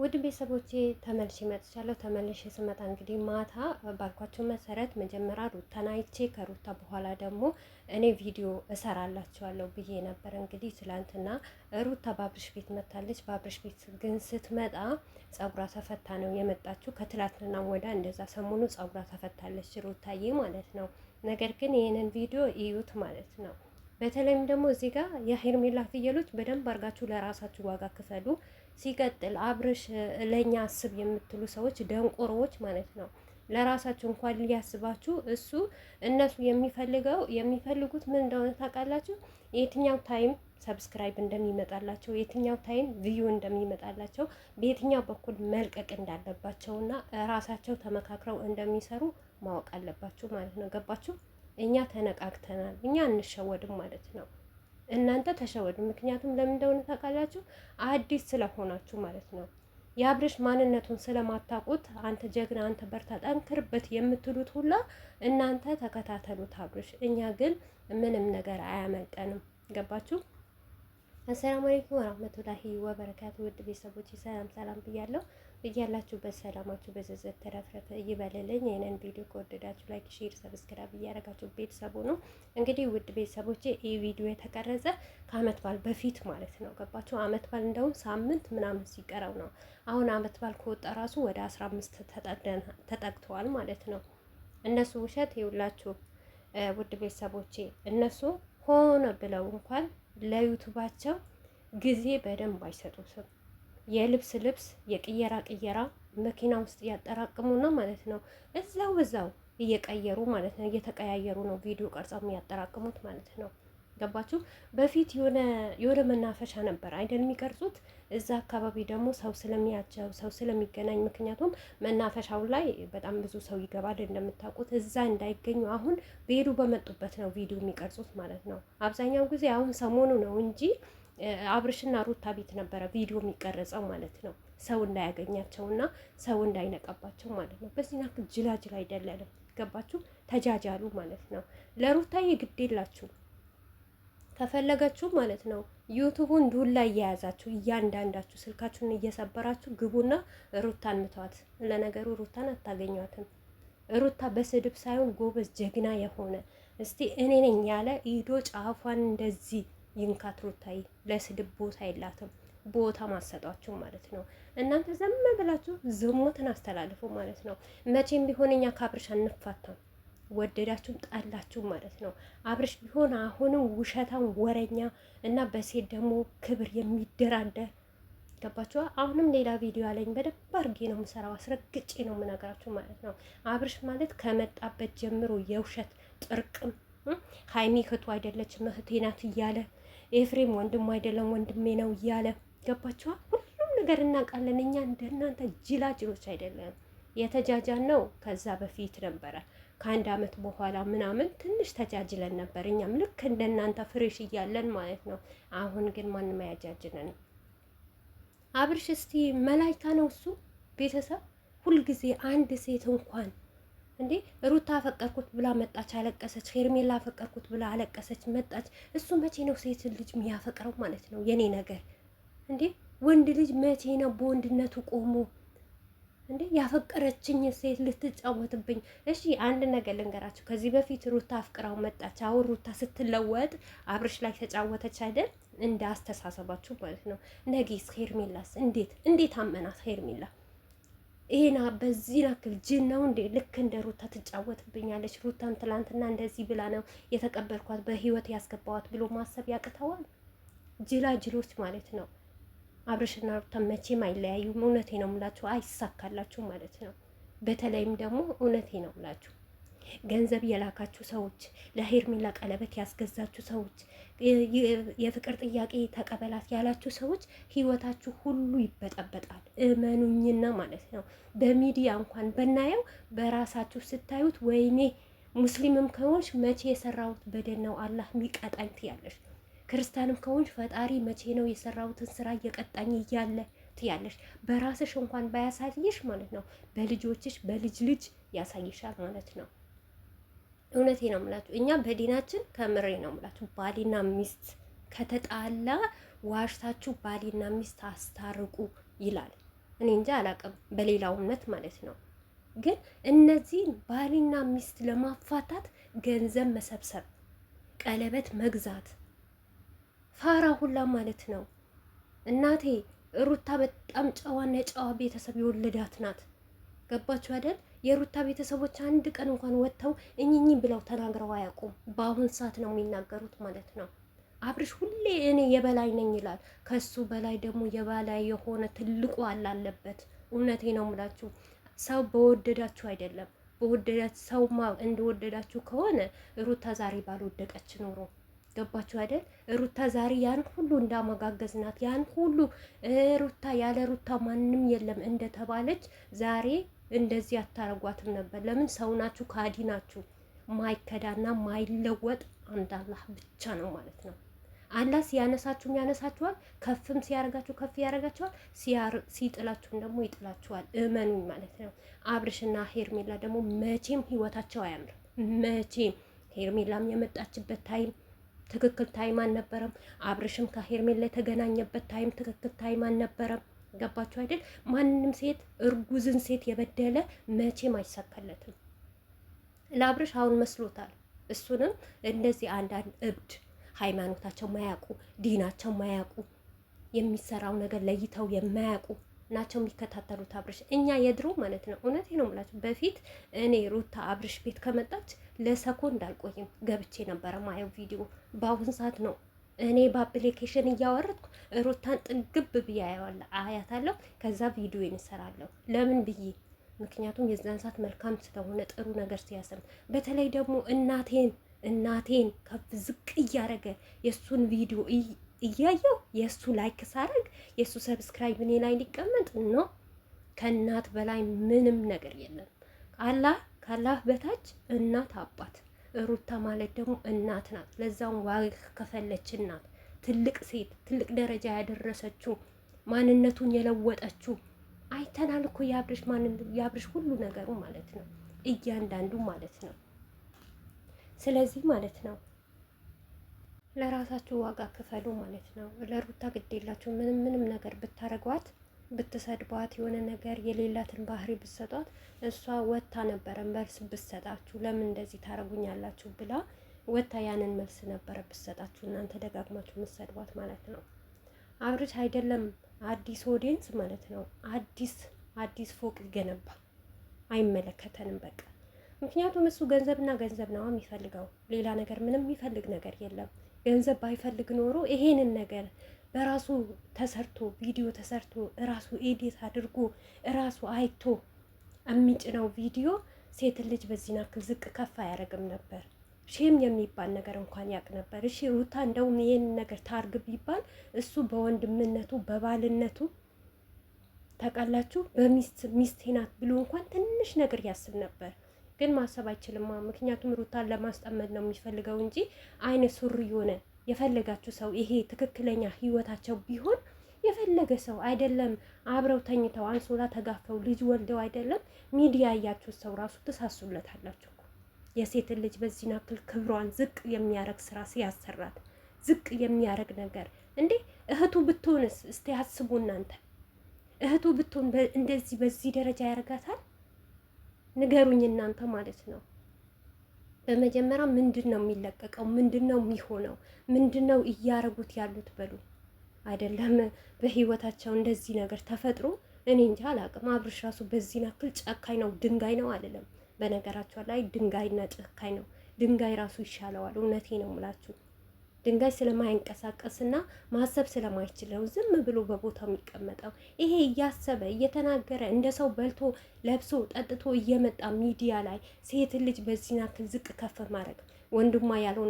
ውድ ቤተሰቦቼ ተመልሼ መጥቻለሁ። ተመልሼ ስመጣ እንግዲህ ማታ ባልኳቸው መሰረት መጀመሪያ ሩታን አይቼ ከሩታ በኋላ ደግሞ እኔ ቪዲዮ እሰራላችኋለሁ ብዬ ነበር። እንግዲህ ትላንትና ሩታ በአብርሽ ቤት መታለች። በአብርሽ ቤት ግን ስትመጣ ጸጉሯ ተፈታ ነው የመጣችው። ከትላንትና ወዳ እንደዛ ሰሞኑ ጸጉሯ ተፈታለች ሩታዬ ማለት ነው። ነገር ግን ይህንን ቪዲዮ እዩት ማለት ነው። በተለይም ደግሞ እዚህ ጋር የሄርሜላ ፍየሎች በደንብ አድርጋችሁ ለራሳችሁ ዋጋ ክፈሉ። ሲቀጥል አብርሽ ለኛ አስብ የምትሉ ሰዎች ደንቆሮዎች ማለት ነው። ለራሳችሁ እንኳን ሊያስባችሁ እነሱ የሚፈልጉት ምን እንደሆነ ታውቃላችሁ? የትኛው ታይም ሰብስክራይብ እንደሚመጣላቸው፣ የትኛው ታይም ቪዩ እንደሚመጣላቸው፣ በየትኛው በኩል መልቀቅ እንዳለባቸውና ራሳቸው ተመካክረው እንደሚሰሩ ማወቅ አለባችሁ ማለት ነው። ገባችሁ? እኛ ተነቃቅተናል፣ እኛ አንሸወድም ማለት ነው። እናንተ ተሸወዱ። ምክንያቱም ለምን እንደሆነ ታውቃላችሁ? አዲስ ስለሆናችሁ ማለት ነው። የአብርሽ ማንነቱን ስለማታውቁት አንተ ጀግና፣ አንተ በርታ፣ ጠንክርበት የምትሉት ሁላ እናንተ ተከታተሉት አብርሽ። እኛ ግን ምንም ነገር አያመልጠንም። ገባችሁ? አሰላሙ አለይኩም ወራህመቱላሂ ወበረካቱ። ውድ ቤተሰቦች ሰላም ሰላም ብያለሁ። እያላችሁበት ሰላማችሁ በዘዘት ተረፍረፈ ይበልልኝ። ይህንን ቪዲዮ ከወደዳችሁ ላይክ፣ ሼር፣ ሰብስክራይብ እያደረጋችሁ ቤተሰቡ ነው። እንግዲህ ውድ ቤተሰቦቼ ይህ ቪዲዮ የተቀረጸ ከአመት በዓል በፊት ማለት ነው። ገባችሁ? አመት በዓል እንደውም ሳምንት ምናምን ሲቀረው ነው። አሁን አመት በዓል ከወጣ ራሱ ወደ 15 ተጠግተዋል ማለት ነው። እነሱ ውሸት ይውላችሁ ውድ ቤተሰቦቼ፣ እነሱ ሆነ ብለው እንኳን ለዩቱባቸው ጊዜ በደንብ አይሰጡትም። የልብስ የቅየራ መኪና ውስጥ ያጠራቅሙና ማለት ነው እዛው እየቀየሩ ማለት ነው እየተቀያየሩ ነው ቪዲዮ ቀርጸው የሚያጠራቅሙት ማለት ነው። ገባችሁ? በፊት የሆነ መናፈሻ ነበር አይደል የሚቀርጹት። እዛ አካባቢ ደግሞ ሰው ስለሚያቸው ሰው ስለሚገናኝ፣ ምክንያቱም መናፈሻው ላይ በጣም ብዙ ሰው ይገባል እንደምታውቁት። እዛ እንዳይገኙ አሁን በሄዱ በመጡበት ነው ቪዲዮ የሚቀርጹት ማለት ነው። አብዛኛው ጊዜ አሁን ሰሞኑ ነው እንጂ አብርሽና ሩታ ቤት ነበረ ቪዲዮ የሚቀረጸው ማለት ነው። ሰው እንዳያገኛቸውና ሰው እንዳይነቀባቸው ማለት ነው። በዚህ ናክ ጅላጅል አይደለንም። ገባችሁ? ተጃጃሉ ማለት ነው። ለሩታዬ ግድ የላችሁ ከፈለጋችሁ ማለት ነው ዩቱቡን ዱላ እየያዛችሁ እያንዳንዳችሁ ስልካችሁን እየሰበራችሁ ግቡና ሩታን ምቷት። ለነገሩ ሩታን አታገኟትም። ሩታ በስድብ ሳይሆን ጎበዝ ጀግና የሆነ እስቲ እኔ ነኝ ያለ ኢዶ ጫፏን እንደዚህ ይንካት። ሩታዬ ለስድብ ቦታ የላትም። ቦታ ማሰጧችሁ ማለት ነው። እናንተ ዘም ብላችሁ ዝሙትን አስተላልፉ ማለት ነው። መቼም ቢሆን እኛ ከአብርሽ አንፋታም። ወደዳችሁም ጣላችሁ ማለት ነው። አብርሽ ቢሆን አሁንም ውሸታም ወረኛ እና በሴት ደግሞ ክብር የሚደራደር ገባችኋ? አሁንም ሌላ ቪዲዮ አለኝ በደንብ አድርጌ ነው የምሰራው፣ አስረግጬ ነው የምነግራችሁ ማለት ነው። አብርሽ ማለት ከመጣበት ጀምሮ የውሸት ጥርቅም ሀይሚ እህቱ አይደለችም እህቴ ናት እያለ ኤፍሬም ወንድሙ አይደለም ወንድሜ ነው እያለ ገባችኋ? ሁሉም ነገር እናውቃለን። እኛ እንደናንተ ጅላጅሎች አይደለም። የተጃጃን ነው ከዛ በፊት ነበረ። ከአንድ አመት በኋላ ምናምን ትንሽ ተጃጅለን ነበር። እኛም ልክ እንደናንተ ፍሬሽ እያለን ማለት ነው። አሁን ግን ማንም አያጃጅነንም። አብርሽ እስቲ መላይካ ነው እሱ። ቤተሰብ ሁልጊዜ አንድ ሴት እንኳን እንዴ ሩታ አፈቀርኩት ብላ መጣች አለቀሰች፣ ሄርሜላ አፈቀርኩት ብላ አለቀሰች መጣች። እሱ መቼ ነው ሴት ልጅ የሚያፈቅረው ማለት ነው? የኔ ነገር እንዴ ወንድ ልጅ መቼ ነው በወንድነቱ ቆሞ እንዴ ያፈቀረችኝ ሴት ልትጫወትብኝ? እሺ አንድ ነገር ልንገራችሁ። ከዚህ በፊት ሩታ አፍቅራው መጣች። አሁን ሩታ ስትለወጥ አብርሽ ላይ ተጫወተች አይደል? እንደ አስተሳሰባችሁ ማለት ነው። ነጊስ ሄርሜላስ እንዴት አመናት ሄርሜላ? ይሄና በዚህ ያክል ጅን ነው እንዴ? ልክ እንደ ሩታ ትጫወትብኛለች። ሩታን ትላንትና እንደዚህ ብላ ነው የተቀበልኳት በህይወት ያስገባዋት ብሎ ማሰብ ያቅተዋል። ጅላጅሎች ማለት ነው። አብርሽና ሩታ መቼም አይለያዩም። እውነቴ ነው የምላችሁ፣ አይሳካላችሁ ማለት ነው። በተለይም ደግሞ እውነቴ ነው የምላችሁ ገንዘብ የላካችሁ ሰዎች፣ ለሄርሜላ ቀለበት ያስገዛችሁ ሰዎች፣ የፍቅር ጥያቄ ተቀበላት ያላችሁ ሰዎች ህይወታችሁ ሁሉ ይበጠበጣል። እመኑኝና ማለት ነው። በሚዲያ እንኳን በናየው በራሳችሁ ስታዩት ወይኔ ሙስሊምም ከሆንሽ መቼ የሰራሁት በደል ነው አላህ የሚቀጣኝ ትያለሽ። ክርስቲያንም ከሆንሽ ፈጣሪ መቼ ነው የሰራሁትን ስራ እየቀጣኝ እያለ ትያለሽ። በራስሽ እንኳን ባያሳይሽ ማለት ነው በልጆችሽ በልጅ ልጅ ያሳይሻል ማለት ነው። እውነቴ ነው የምላችሁ። እኛ በዲናችን ከምሬ ነው የምላችሁ ባልና ሚስት ከተጣላ ዋሽታችሁ ባልና ሚስት አስታርቁ ይላል። እኔ እንጃ አላቅም፣ በሌላው እምነት ማለት ነው። ግን እነዚህን ባልና ሚስት ለማፋታት ገንዘብ መሰብሰብ፣ ቀለበት መግዛት፣ ፋራ ሁላ ማለት ነው። እናቴ ሩታ በጣም ጨዋና የጨዋ ቤተሰብ የወለዳት ናት። ገባችሁ አይደል? የሩታ ቤተሰቦች አንድ ቀን እንኳን ወጥተው እኝኝ ብለው ተናግረው አያውቁም። በአሁን ሰዓት ነው የሚናገሩት ማለት ነው። አብርሽ ሁሌ እኔ የበላይ ነኝ ይላል። ከሱ በላይ ደግሞ የበላይ የሆነ ትልቁ አላለበት። እውነቴ ነው የምላችሁ። ሰው በወደዳችሁ አይደለም፣ በወደዳችሁ ሰውማ እንደወደዳችሁ ከሆነ ሩታ ዛሬ ባልወደቀች ኖሮ። ገባችሁ አይደል? ሩታ ዛሬ ያን ሁሉ እንዳመጋገዝናት ያን ሁሉ ሩታ ያለ ሩታ ማንም የለም እንደተባለች ዛሬ እንደዚህ አታረጓትም ነበር። ለምን? ሰው ናችሁ፣ ካዲ ናችሁ። ማይከዳና ማይለወጥ አንድ አላህ ብቻ ነው ማለት ነው። አላህ ሲያነሳችሁም ያነሳችኋል፣ ከፍም ሲያረጋችሁ ከፍ ያረጋችኋል፣ ሲጥላችሁም ደግሞ ይጥላችኋል። እመኑኝ ማለት ነው። አብርሽና ሄርሜላ ደግሞ መቼም ህይወታቸው አያምርም። መቼም ሄርሜላም የመጣችበት ታይም ትክክል ታይም አልነበረም። አብርሽም ከሄርሜላ የተገናኘበት ታይም ትክክል ታይም አልነበረም። ገባችሁ አይደል? ማንም ሴት እርጉዝን ሴት የበደለ መቼም አይሳካለትም። ለአብርሽ አሁን መስሎታል። እሱንም እንደዚህ አንዳንድ እብድ ሃይማኖታቸው ማያውቁ ዲናቸው ማያውቁ የሚሰራው ነገር ለይተው የማያውቁ ናቸው የሚከታተሉት አብርሽ። እኛ የድሮ ማለት ነው። እውነቴ ነው የምላችሁ። በፊት እኔ ሩታ አብርሽ ቤት ከመጣች ለሰኮንድ አልቆይም ገብቼ ነበረ ማየው ቪዲዮ። በአሁን ሰዓት ነው እኔ በአፕሊኬሽን እያወረድኩ ሩታን ጥግብ ብዬ አያታለሁ። ከዛ ቪዲዮ እንሰራለሁ። ለምን ብዬ ምክንያቱም የዛን ሰዓት መልካም ስለሆነ ጥሩ ነገር ሲያሰም፣ በተለይ ደግሞ እናቴን ከፍ ዝቅ እያደረገ የእሱን ቪዲዮ እያየው የእሱ ላይክ ሳረግ የእሱ ሰብስክራይብ እኔ ላይ ሊቀመጥ ነው። ከእናት በላይ ምንም ነገር የለም። ካላህ በታች እናት አባት። ሩታ ማለት ደግሞ እናት ናት። ለዛም ዋጋ ከፈለች እናት፣ ትልቅ ሴት፣ ትልቅ ደረጃ ያደረሰችው፣ ማንነቱን የለወጠችው አይተናል እኮ የአብርሽ ሁሉ ነገሩ ማለት ነው፣ እያንዳንዱ ማለት ነው። ስለዚህ ማለት ነው ለራሳችሁ ዋጋ ክፈሉ ማለት ነው። ለሩታ ግድ የላችሁ ምንም ነገር ብታረጓት፣ ብትሰድቧት፣ የሆነ ነገር የሌላትን ባህሪ ብትሰጧት፣ እሷ ወታ ነበረ መልስ ብትሰጣችሁ፣ ለምን እንደዚህ ታረጉኛላችሁ ብላ ወታ ያንን መልስ ነበረ ብትሰጣችሁ፣ እናንተ ደጋግማችሁ የምትሰድቧት ማለት ነው። አብርሽ አይደለም አዲስ ኦዲየንስ ማለት ነው አዲስ ፎቅ ይገነባ፣ አይመለከተንም በቃ። ምክንያቱም እሱ ገንዘብና ገንዘብ ነው የሚፈልገው፣ ሌላ ነገር ምንም የሚፈልግ ነገር የለም። ገንዘብ ባይፈልግ ኖሮ ይሄንን ነገር በራሱ ተሰርቶ ቪዲዮ ተሰርቶ እራሱ ኤዲት አድርጎ እራሱ አይቶ የሚጭነው ቪዲዮ ሴት ልጅ በዚህ ናክል ዝቅ ከፍ አያደርግም ነበር። ሼም የሚባል ነገር እንኳን ያውቅ ነበር። እሺ ሩታ እንደውም ይሄን ነገር ታርግ ቢባል እሱ በወንድምነቱ በባልነቱ ታውቃላችሁ፣ ሚስቴ ናት ብሎ እንኳን ትንሽ ነገር ያስብ ነበር። ግን ማሰብ አይችልም። ምክንያቱም ሩታን ለማስጠመድ ነው የሚፈልገው እንጂ አይነ ሱሪ የሆነ የፈለጋችሁ ሰው ይሄ ትክክለኛ ህይወታቸው ቢሆን የፈለገ ሰው አይደለም አብረው ተኝተው አንሶላ ተጋፈው ልጅ ወልደው አይደለም ሚዲያ ያያችሁ ሰው ራሱ ትሳሱለታላችሁ። የሴትን ልጅ በዚህ ናክል ክብሯን ዝቅ የሚያረግ ስራ ሲያሰራት ዝቅ የሚያረግ ነገር እንዴ! እህቱ ብትሆንስ? እስቲ አስቡ እናንተ። እህቱ ብትሆን እንደዚህ በዚህ ደረጃ ያረጋታል? ንገሩኝ እናንተ ማለት ነው። በመጀመሪያ ምንድን ነው የሚለቀቀው? ምንድን ነው የሚሆነው? ምንድን ነው እያረጉት ያሉት? በሉ አይደለም በህይወታቸው እንደዚህ ነገር ተፈጥሮ እኔ እንጃ አላውቅም። አብርሽ ራሱ በዚህ ናክል ጨካኝ ነው ድንጋይ ነው አይደለም። በነገራቸው ላይ ድንጋይና ጨካኝ ነው። ድንጋይ ራሱ ይሻለዋል። እውነቴ ነው የምላችሁ። ድንጋይ ስለማይንቀሳቀስና ማሰብ ስለማይችል ነው ዝም ብሎ በቦታው የሚቀመጠው። ይሄ እያሰበ እየተናገረ እንደ ሰው በልቶ ለብሶ ጠጥቶ እየመጣ ሚዲያ ላይ ሴት ልጅ በዚህ ናክል ዝቅ ከፍ ማድረግ ወንድሟ ያልሆነ